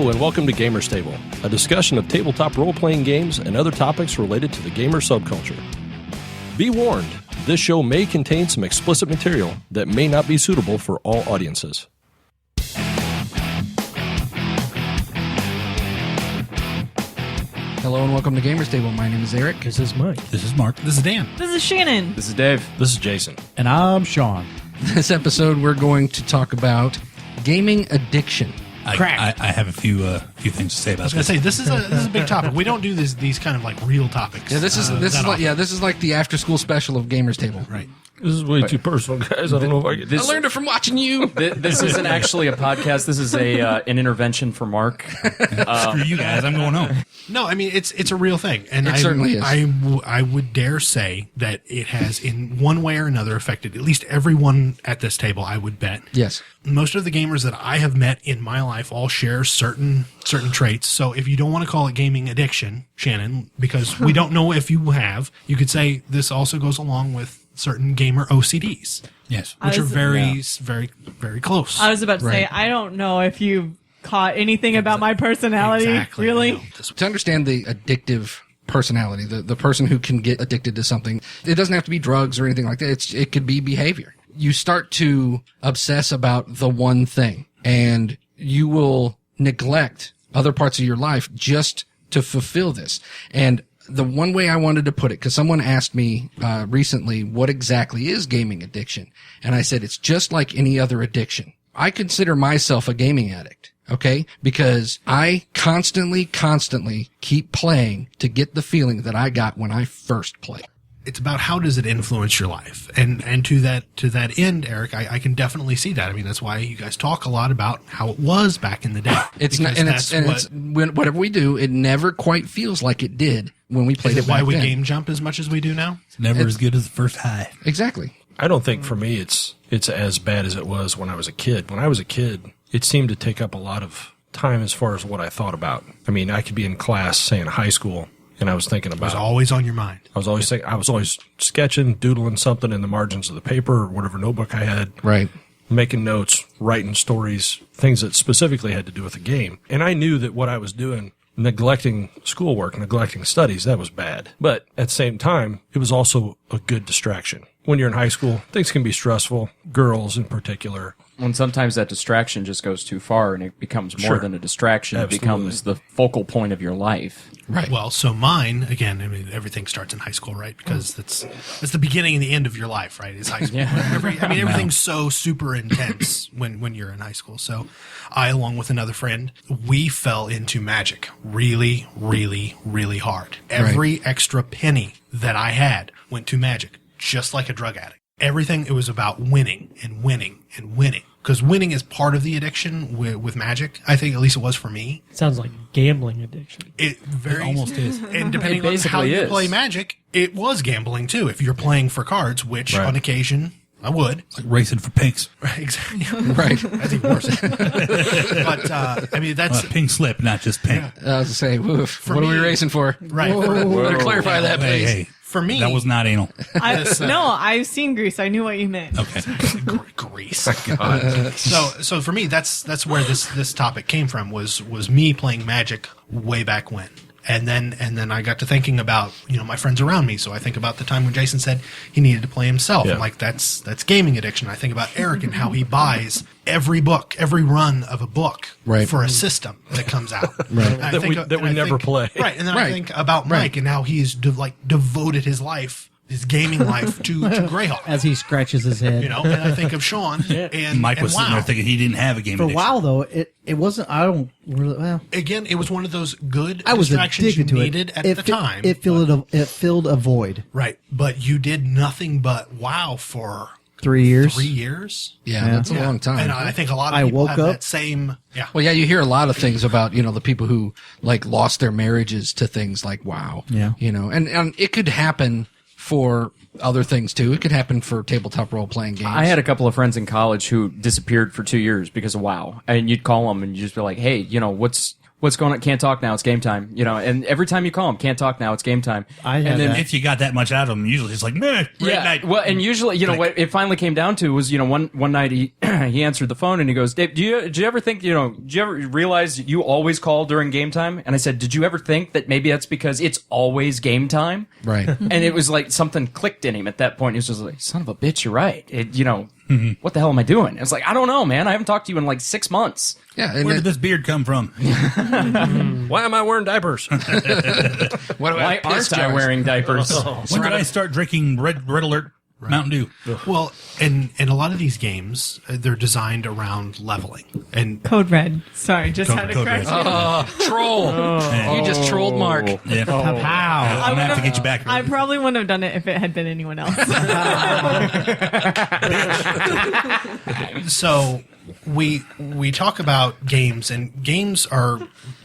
Hello and welcome to Gamers Table, a discussion of tabletop role-playing games and other topics related to the gamer subculture. Be warned, this show may contain some explicit material that may not be suitable for all audiences. Hello and welcome to Gamers Table. My name is Eric. This is Mike. This is Mark. This is Dan. This is Shannon. This is Dave. This is Jason. And I'm Sean. This episode we're going to talk about gaming addiction. I have a few things to say about I was going to say, this is a big topic. We don't do these kind of like real topics. Yeah, this is like the after school special of Gamers Table. Right. This is way too personal, guys. I don't know if I can... I learned it from watching you. This isn't actually a podcast. This is an intervention for Mark. Screw you guys. I'm going home. No, I mean, it's a real thing. And It certainly is. I would dare say that it has, in one way or another, affected at least everyone at this table, I would bet. Yes. Most of the gamers that I have met in my life all share certain traits. So if you don't want to call it gaming addiction, Shannon, because we don't know if you have, you could say this also goes along with certain gamer OCDs. Yes. Which are very, very close. I was about to say, Right. I don't know if you've caught anything about my personality. Exactly. Really? To understand the addictive personality, the person who can get addicted to something, it doesn't have to be drugs or anything like that. It could be behavior. You start to obsess about the one thing, and you will neglect other parts of your life just to fulfill this. And the one way I wanted to put it, because someone asked me recently, what exactly is gaming addiction? And I said, it's just like any other addiction. I consider myself a gaming addict, okay? Because I constantly keep playing to get the feeling that I got when I first played. It's about how does it influence your life, and to that end, Eric, I can definitely see that. I mean, that's why you guys talk a lot about how it was back in the day. It's not, whatever we do, it never quite feels like it did when we played Is it it why back we then. game jump as much as we do now? It's never as good as the first high. Exactly. I don't think for me it's as bad as it was when I was a kid. When I was a kid, it seemed to take up a lot of time as far as what I thought about. I mean, I could be in class, say in high school, and I was thinking It was about... always on your mind. I was always sketching, doodling something in the margins of the paper or whatever notebook I had. Right. Making notes, writing stories, things that specifically had to do with the game. And I knew that what I was doing, neglecting schoolwork, neglecting studies, that was bad. But at the same time, it was also a good distraction. When you're in high school, things can be stressful, girls in particular. When sometimes that distraction just goes too far and it becomes more Sure. than a distraction. Absolutely. It becomes the focal point of your life. Right. Well, so mine, again, I mean, everything starts in high school, right? Because that's the beginning and the end of your life, right? Is high school. Yeah. Everything's so super intense when you're in high school. So I, along with another friend, we fell into Magic really, really, really hard. Every extra penny that I had went to Magic, just like a drug addict. Everything, it was about winning and winning and winning. Because winning is part of the addiction with Magic. I think at least it was for me. Sounds like gambling addiction. It almost is. And depending on how basically you is. play Magic, it was gambling too. If you're playing for cards, which Right. on occasion I would. It's like racing for pinks. Exactly. Right. That's even worse. But I mean, that's Pink slip, not just pink. I was going to say, woof, what are we me- racing for? right. Better clarify that, Hey, please. hey. For me, That was not anal. No, I've seen Grease. I knew what you meant. Okay. Grease. So for me, that's where this topic came from. Was me playing Magic way back when. And then I got to thinking about, my friends around me. So I think about the time when Jason said he needed to play himself. Yeah. I'm like, that's gaming addiction. I think about Eric and how he buys every run of a book Right. for a system that comes out. Right. That we never play. Right. And then I Right. think about Mike and how he's devoted his life, his gaming life to Greyhawk. As he scratches his head. And I think of Sean and Mike was and sitting there thinking he didn't have a game For a addiction. while, though, it wasn't, I don't really, well, Again, it was one of those good I was distractions you addicted to needed it. at the time. It filled a void. Right. But you did nothing but WoW for 3 years. 3 years. Yeah, that's a long time. And I think a lot of I people woke have up- that same, yeah. Well, yeah, you hear a lot of things about, the people who lost their marriages to things like WoW. Yeah. And it could happen for other things too. It could happen for tabletop role playing games. I had a couple of friends in college who disappeared for 2 years because of WoW. And you'd call them and you'd just be like, hey, what's going on? Can't talk now. It's game time. And every time you call him, can't talk now. It's game time. I have and then that. If you got that much out of him, usually it's like, meh, great night. Well, and usually, what it finally came down to was, one night he he answered the phone and he goes, Dave, did you ever think, did you ever realize you always call during game time? And I said, did you ever think that maybe that's because it's always game time? Right. And it was like something clicked in him at that point. He was just like, son of a bitch, you're right. What the hell am I doing? It's like, I don't know, man. I haven't talked to you in like 6 months. Yeah. And Where did this beard come from? Why am I wearing diapers? what about Why piss aren't I jars? wearing diapers? When did I start drinking Red Alert Mountain Dew? Well, and a lot of these games, they're designed around leveling. And Code Red. Sorry, just had to Code correct Red. you. Troll. You just trolled Mark. Yeah. Pow. I'm going to have to get you back. I probably wouldn't have done it if it had been anyone else. so we talk about games, and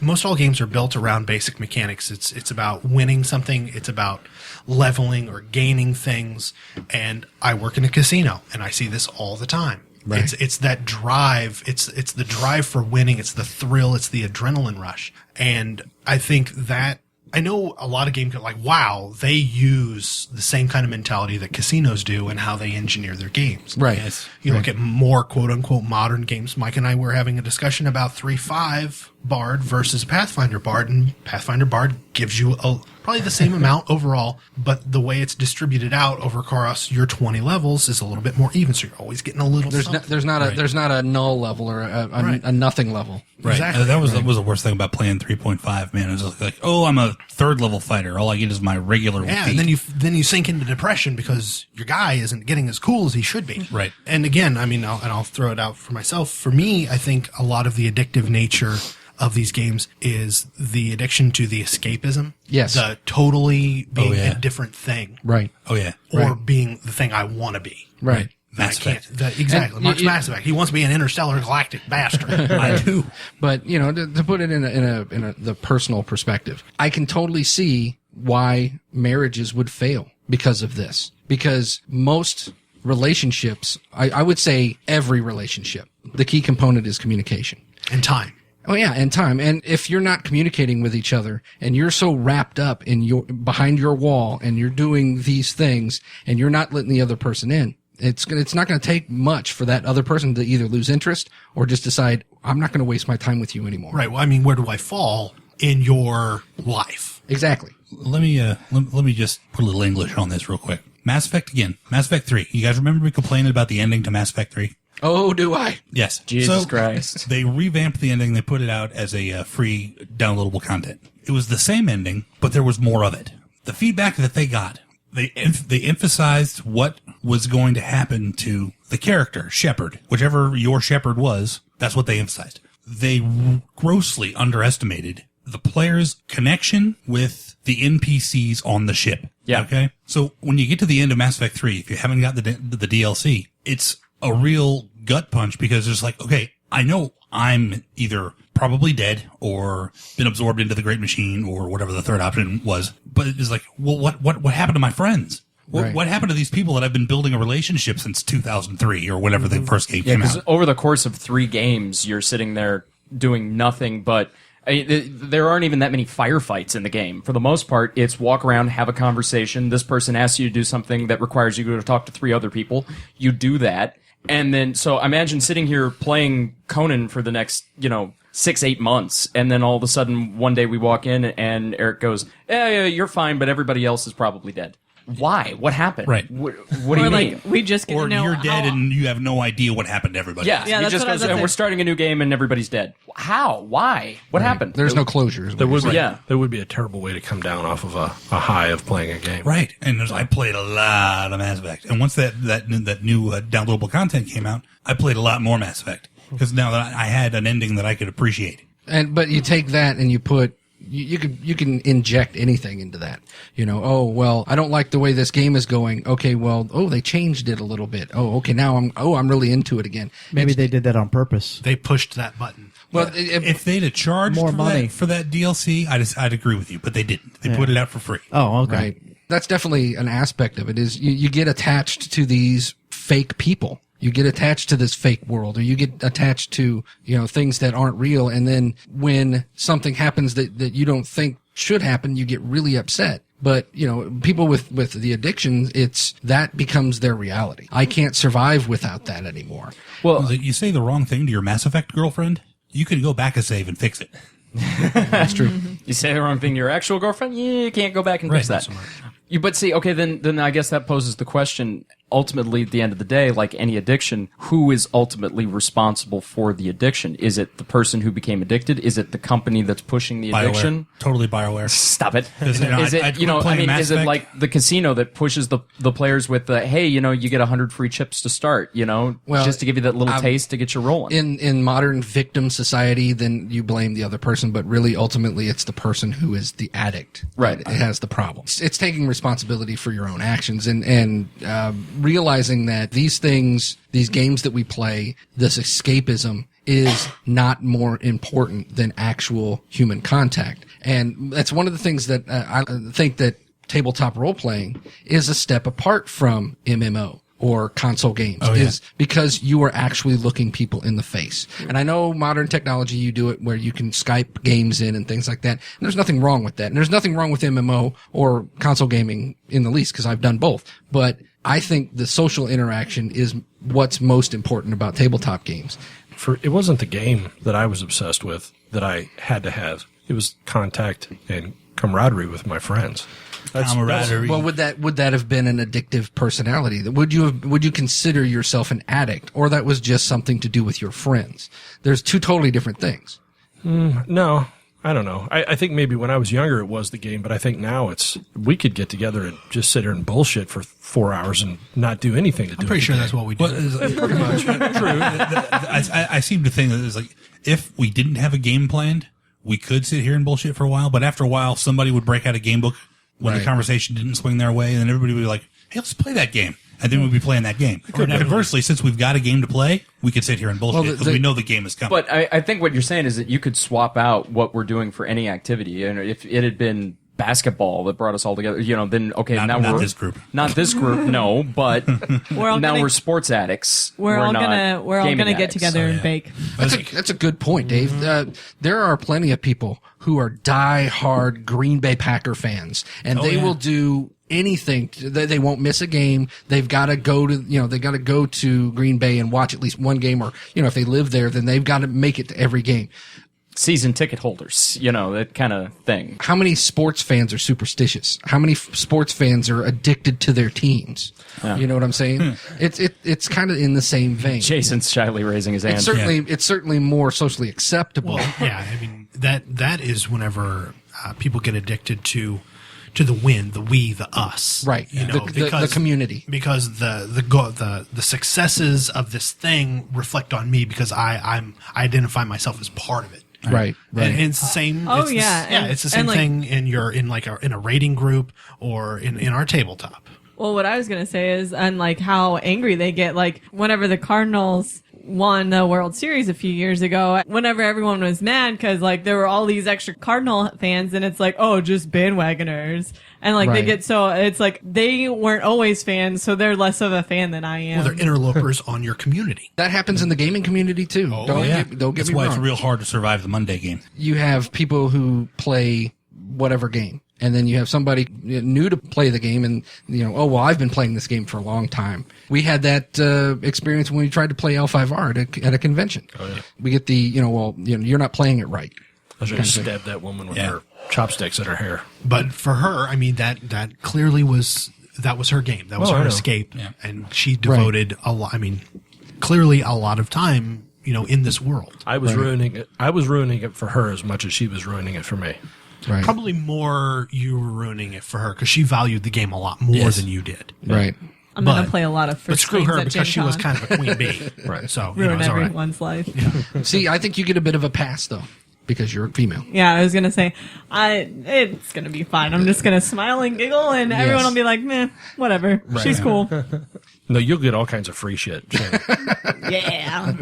most all games are built around basic mechanics. It's about winning something. It's about leveling or gaining things. And I work in a casino, and I see this all the time. Right. It's that drive. It's the drive for winning. It's the thrill. It's the adrenaline rush. And I think that I know a lot of games like, wow, they use the same kind of mentality that casinos do and how they engineer their games. Right. Yes. You look at more quote unquote modern games. Mike and I were having a discussion about 3.5 Bard versus Pathfinder Bard, and Pathfinder Bard gives you probably the same amount overall, but the way it's distributed out over across your 20 levels is a little bit more even. So you're always getting a little. There's not a null level or a nothing level. Right. Exactly. That was the worst thing about playing 3.5, man. It was like, oh, I'm a third level fighter. All I get is my regular Yeah, feat. and then you sink into depression because your guy isn't getting as cool as he should be. Right. And again, I mean, I'll throw it out for myself. For me, I think a lot of the addictive nature of these games is the addiction to the escapism. Yes. The totally being yeah. a different thing. Right. Oh, yeah. Or being the thing I want to be. Right. Mass I can't. Effect. Exactly. And Mark's you- Mass Effect. He wants to be an interstellar galactic bastard. I do. But to put it in the personal perspective, I can totally see why marriages would fail because of this. Because most relationships, I would say every relationship, the key component is communication. And time. Oh yeah, and time. And if you're not communicating with each other and you're so wrapped up in behind your wall and you're doing these things and you're not letting the other person in, it's not going to take much for that other person to either lose interest or just decide, I'm not going to waste my time with you anymore. Right. Well, I mean, where do I fall in your life? Exactly. Let me just put a little English on this real quick. Mass Effect again. Mass Effect 3. You guys remember me complaining about the ending to Mass Effect 3? Oh, do I? Yes. Jesus So, Christ. They revamped the ending. They put it out as a free downloadable content. It was the same ending, but there was more of it. The feedback that they got, they emphasized what was going to happen to the character, Shepard. Whichever your Shepard was, that's what they emphasized. They grossly underestimated the player's connection with the NPCs on the ship. Yeah. Okay? So when you get to the end of Mass Effect 3, if you haven't got the DLC, it's a real gut punch because it's like, okay, I know I'm either probably dead or been absorbed into the Great Machine or whatever the third option was. But it's like, well, what happened to my friends? Right. What happened to these people that I've been building a relationship since 2003 or whenever the first game Yeah, came because out? over the course of 3 games, you're sitting there doing nothing but. There aren't even that many firefights in the game. For the most part, it's walk around, have a conversation. This person asks you to do something that requires you to talk to 3 other people. You do that. And then, so imagine sitting here playing Conan for the next, 6-8 months. And then all of a sudden, one day we walk in and Eric goes, yeah, you're fine, but everybody else is probably dead. Why? What happened? Right. What do you mean? We just get Or to know you're dead how- and you have no idea what happened to everybody. Yeah, else. Yeah, he that's just what I goes, was gonna we're say. starting a new game and everybody's dead. How? Why? What happened? There's no closure. There would be, Yeah. there would be a terrible way to come down off of a high of playing a game. Right. And I played a lot of Mass Effect. And once that new downloadable content came out, I played a lot more Mass Effect. Because now that I had an ending that I could appreciate. But you take that and you put you can inject anything into that. Oh well, I don't like the way this game is going. Okay, well, they changed it a little bit. Oh, okay, now I'm really into it again. Maybe they did that on purpose. They pushed that button. Well, If they'd have charged More for money. for that DLC, I'd agree with you. But they didn't. They put it out for free. Oh, okay. right. That's definitely an aspect of it. Is you get attached to these fake people. You get attached to this fake world, or you get attached to, things that aren't real. And then when something happens that you don't think should happen, you get really upset. But, people with the addiction, that becomes their reality. I can't survive without that anymore. Well, you say the wrong thing to your Mass Effect girlfriend, you could go back a save and fix it. That's true. You say the wrong thing to your actual girlfriend, you can't go back and fix that. so much. But see, okay, then I guess that poses the question, ultimately, at the end of the day, like any addiction, who is ultimately responsible for the addiction? Is it the person who became addicted? Is it the company that's pushing the addiction? Totally BioWare. Stop it. Is it, Is it, Mass is it Effect? like the casino that pushes the players with the, hey, you get 100 free chips to start, Well, just to give you that little taste to get you rolling? In modern victim society, then you blame the other person, but really, ultimately, it's the person who is the addict. Right. It has the problem. It's taking responsibility for your own actions and realizing that these games that we play, this escapism is not more important than actual human contact. And that's one of the things that I think that tabletop role playing is a step apart from MMO or console games, is because you are actually looking people in the face. And I know modern technology, you do it where you can Skype games in and things like that. And there's nothing wrong with that. And there's nothing wrong with MMO or console gaming in the least, because I've done both. But I think the social interaction is what's most important about tabletop games. It wasn't the game that I was obsessed with that I had to have. It was contact and camaraderie with my friends. Camaraderie. Well, would that have been an addictive personality? Would you consider yourself an addict, or that was just something to do with your friends? There's two totally different things. No, I don't know. I think maybe when I was younger it was the game, but I think now we could get together and just sit here and bullshit for 4 hours and not do anything to do. I'm pretty sure that's what we do. Pretty much. True. I seem to think that it's like, if we didn't have a game planned, we could sit here and bullshit for a while, but after a while, somebody would break out a game book when the conversation didn't swing their way, and then everybody would be like, hey, let's play that game. And then we'd be playing that game. Or conversely, since we've got a game to play, we could sit here and bullshit because we know the game is coming. But I think what you're saying is that you could swap out what we're doing for any activity. And if it had been basketball that brought us all together, then okay, Not we're this group. Not this group, no. But we're sports addicts. We're all not gonna gaming get addicts. together and bake. That's a good point, Dave. There are plenty of people who are die-hard Green Bay Packer fans, and they will do anything. They won't miss a game. They've got to go to Green Bay and watch at least one game, or if they live there, then they've got to make it to every game. Season ticket holders, that kind of thing. How many sports fans are superstitious? How many sports fans are addicted to their teams? Yeah. You know what I'm saying? It's kind of in the same vein. Jason's shyly raising his hand. It's certainly more socially acceptable. Well, yeah, I mean that is whenever people get addicted to the win, the we, the us, Right? The community, because the successes of this thing reflect on me because I identify myself as part of it. Right. And it's the same. Oh, it's the- yeah. it's the same thing in a rating group or in our tabletop. Well, what I was gonna say is, and like how angry they get, like whenever the Cardinals won the World Series a few years ago, whenever everyone was mad because like there were all these extra Cardinal fans, and it's like, oh, just bandwagoners, and like they get so it's like they weren't always fans, so they're less of a fan than I am. Well, they're interlopers on your community. that happens in the gaming community too. Don't get That's me why wrong. it's real hard to survive the Monday game. You have people who play whatever game, and then you have somebody new to play the game, and oh well, I've been playing this game for a long time. We had that experience when we tried to play L5R at a convention. Oh, yeah. We get the you're not playing it right. I should have stabbed that woman with her chopsticks in her hair. But for her, I mean that clearly was her game. That was her escape, and she devoted a lot. I mean, clearly a lot of time, in this world. I was ruining it. I was ruining it for her as much as she was ruining it for me. Right. Probably more you were ruining it for her because she valued the game a lot more than you did. Right. I'm gonna play a lot of But first screw swings her at because Gen she was Con. kind of a queen bee. Right. So Ruin it's all right. everyone's life. See, I think you get a bit of a pass though because you're a female. Yeah, I was gonna say, it's gonna be fine. I'm just gonna smile and giggle, and everyone will be like, meh, whatever. She's cool. No, you'll get all kinds of free shit. So. Yeah.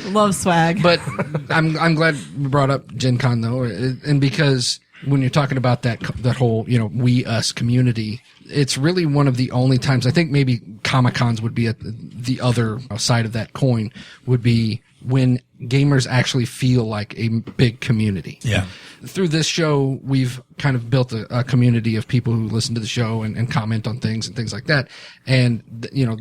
Love swag. But I'm glad you brought up Gen Con though, and because when you're talking about that whole we us community, it's really one of the only times I think maybe Comic-Cons would be at the other side of that coin, would be when gamers actually feel like a big community. Yeah. Through this show, we've kind of built a community of people who listen to the show and comment on things and things like that. And, you know,